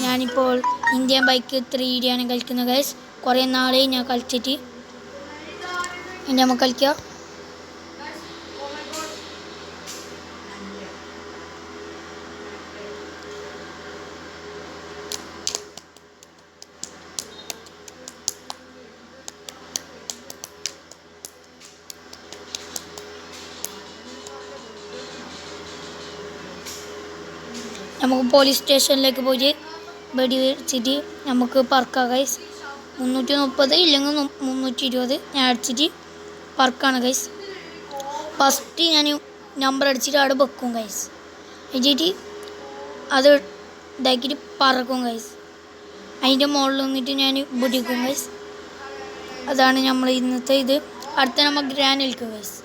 ഞാനിപ്പോൾ Indian bike 3D ആണ് കളിക്കുന്നത് ഗൈസ്. കുറേ നാളെ ഞാൻ കളിച്ചിട്ട്. ഇനി നമുക്ക് കളിക്കാം. നമുക്ക് പോലീസ് സ്റ്റേഷനിലേക്ക് പോയി വെടി വെച്ചിട്ട് നമുക്ക് പറക്കാം ഗൈസ്. 330 ഇല്ലെങ്കിൽ 320 ഞാൻ അടിച്ചിട്ട് പറക്കാണ് ഗൈസ്. ഫസ്റ്റ് ഞാൻ നമ്പർ അടിച്ചിട്ട് അവിടെ വെക്കും ഗൈസ്. എന്നിട്ട് അത് ഇതാക്കിയിട്ട് പറക്കും ഗൈസ്. അതിൻ്റെ മുകളിൽ നിന്നിട്ട് ഞാൻ പിടിക്കും ഗൈസ്. അതാണ് നമ്മൾ ഇന്നത്തെ ഇത്. അടുത്ത നമ്മൾ ഗ്രാനൽക്ക് ഗൈസ്.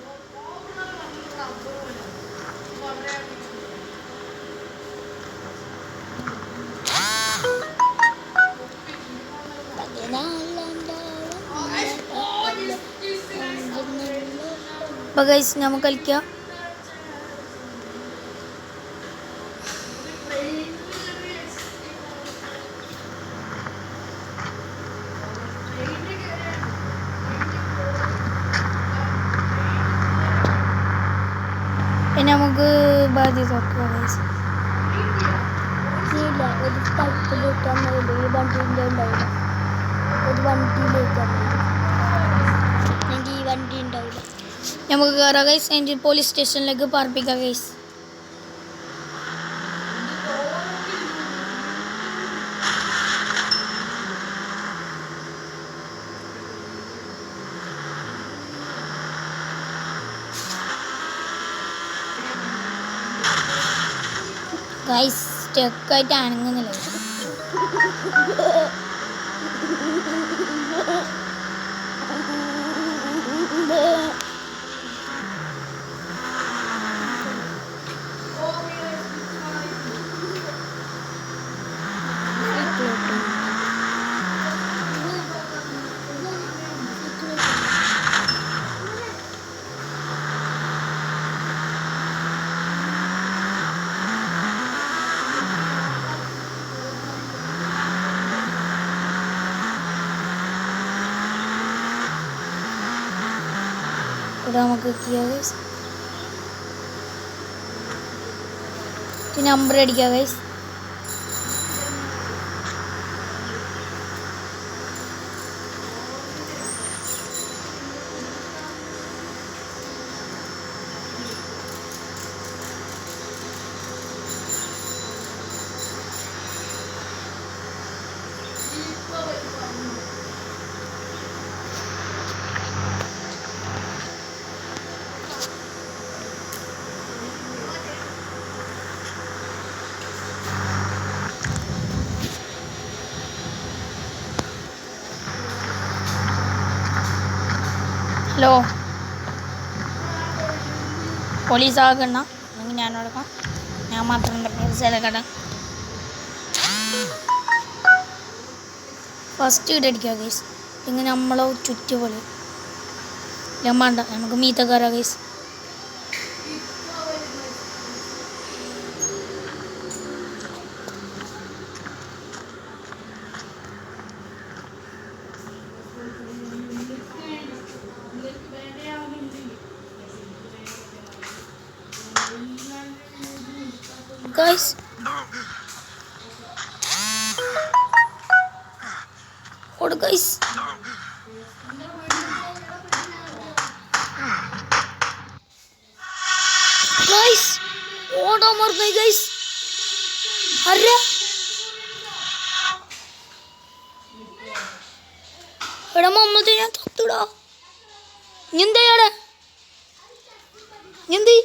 അപ്പോൾ ഗൈസ് നമുക്ക് കളിക്കാം. ഇനി നമുക്ക് ബാധ്യത നോക്കാം ഗൈസ്. ഒരു സ്ഥലത്തിലേക്കാൻ ഈ വണ്ടീൻ്റെ ഉണ്ടാവില്ല. ഒരു വണ്ടിയിലേക്കാണ് ഈ വണ്ടി ഉണ്ടാവില്ല. നമുക്ക് കയറാം ഗൈസ്. എൻ്റെ പോലീസ് സ്റ്റേഷനിലേക്ക് പാർപ്പിക്കാം ഗൈസ്. ഗൈസ് സ്റ്റക്കായിട്ട് അനങ്ങുന്നില്ല. ഇവിടെ നമുക്ക് എത്തിക്കാം ഗൈസ്. നമ്പർ അടിക്കാം ഗൈസ്. ഹലോ പോലീസ് ആകണ അല്ലെങ്കിൽ ഞാൻ എടുക്കാം. ഞാൻ മാത്രം സ്ഥലക്കട ഫസ്റ്റ് ഇടടിക്കുക ഗൈസ്. ഇങ്ങനെ നമ്മളെ ചുറ്റുപോലെ വേണ്ട. നമുക്ക് മീത്ത കയറാം guys. Guys, what guys? Guys, what are more guys? Arre, എടാ മമ്മൂട്ടി ഞാൻ തത്തുടാ. എന്താ എന്ത്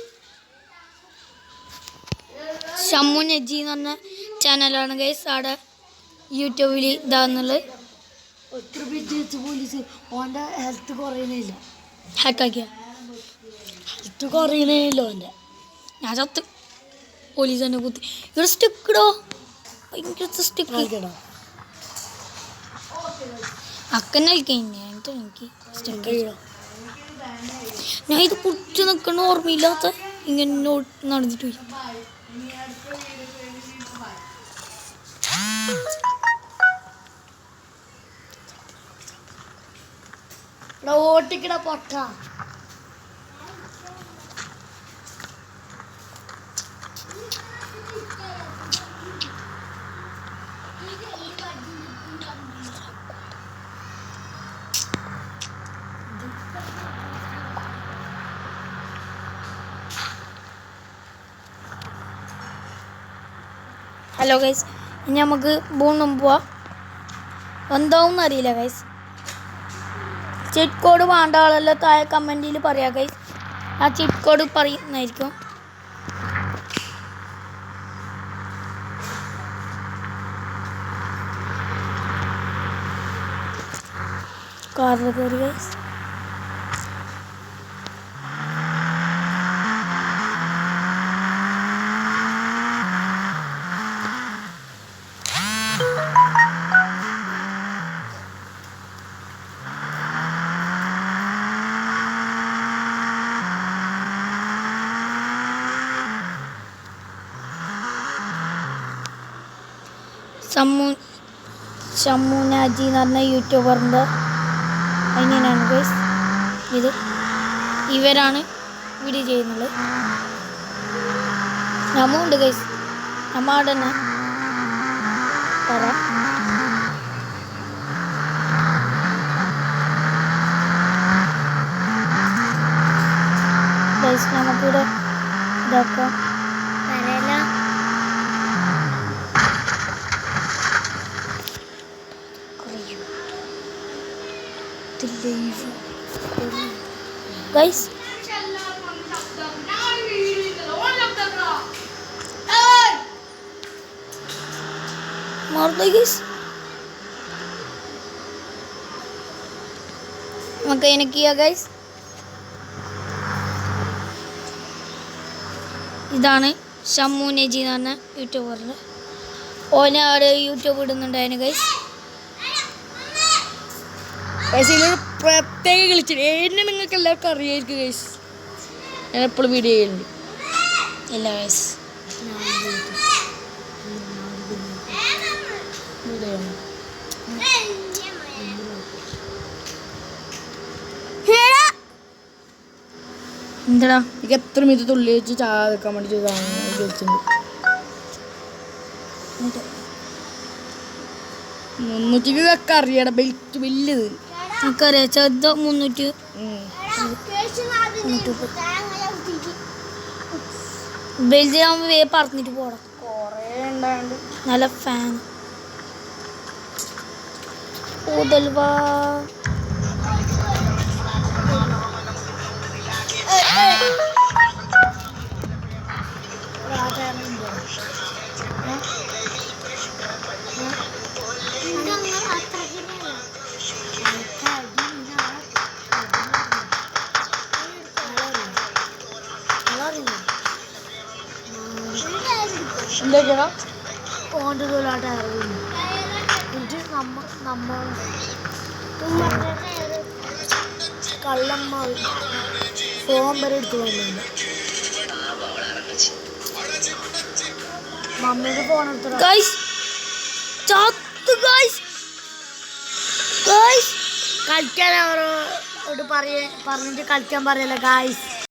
ഷമ്മു നജി എന്ന് പറഞ്ഞ ചാനലാണ് ഗൈസ്. അവിടെ യൂട്യൂബിൽ ഇതാന്നുള്ളത്. പോലീസ് ഓൻ്റെ ഹെൽത്ത് കുറയുന്നില്ല. ഹാക്കാക്കിയ ഹെൽത്ത് കുറയുന്നില്ല ഓൻ്റെ. ഞാൻ ചത്ത്. പോലീസ് തന്നെ കുത്തി. ഇവിടെ സ്റ്റിക്കടോ ഭയങ്കര സ്റ്റിക്ക് അക്കന്നെ കഴിഞ്ഞിട്ട് എനിക്ക് സ്റ്റിക്ക്. ഞാൻ ഇത് കുറിച്ച് നിൽക്കണ ഓർമ്മയില്ലാത്ത ഇങ്ങനെ നടന്നിട്ട് പോയി. ഓട്ടിക്കട പൊട്ട. ഹലോ ഗൈസ്, ഇനി നമുക്ക് ബൂണും പോവാം. എന്താവും അറിയില്ല ഗൈസ്. ചിറ്റ് കോഡ് വേണ്ട ആളെല്ലാം താഴെ കമൻറ്റിൽ പറയാം ഗൈസ്. ആ ചിറ്റ് കോഡ് പറയുന്നതായിരിക്കും. കാറിൽ കയറി ഗൈസ്. ഷമ്മുനാജി എന്ന് പറഞ്ഞ യൂട്യൂബറിൻ്റെ അനിയനാണ് ഗൈസ് ഇത്. ഇവരാണ് വീഡിയോ ചെയ്യുന്നത്. നമ്മുണ്ട് ഗൈസ്, നമ്മ അവിടെ തന്നെ പറ. ഗൈസ് നമുക്കിവിടെ ഇതാക്കാം. Guys, मार दो guys. നമുക്ക് ഇനി കിയാ guys. ഇതാണ് ഷമ്മുനജി എന്ന് പറഞ്ഞ യൂട്യൂബറിൽ. ഓനെ അവിടെ യൂട്യൂബ് ഇടുന്നുണ്ടായിരുന്നു ഗൈസ്. പ്രത്യേക കളിച്ചിട്ട് എന്നെ നിങ്ങൾക്ക് എല്ലാവർക്കും അറിയായിരിക്കും ഗൈസ്. ഞാൻ എപ്പോഴും വീഡിയോ ചെയ്യുന്നുണ്ട്. ഇല്ല ഗൈസ്, എന്താടാ എനിക്ക് എത്ര മിനിറ്റ് തുള്ളി വെച്ച് ചാക്കാൻ വേണ്ടി ചോദിച്ചിട്ടുണ്ട്. 300 ഒക്കെ അറിയണം. ബെൽറ്റ് വലുത് നമുക്കറിയാം. ചെറുത് 300. ബെൽജിയാകുമ്പോൾ വേ പറഞ്ഞിട്ട് പോടാം. കുറേ ഉണ്ടാണ്ട് നല്ല ഫാൻ ഊതൽവാ. എന്തൊക്കെയാ ഓൻ്റെ തൊഴിലായിട്ട് അറിയുന്നു. എന്നിട്ട് നമ്മൾ കള്ളന്മാർ ഫോൺ വരെ എടുത്തു പോകുന്നുണ്ട്. മമ്മിയുടെ ഫോൺ എടുത്തു കളിക്കാൻ അവരോട് പറഞ്ഞിട്ട് കളിക്കാൻ പറയല്ല ഗായ്സ്.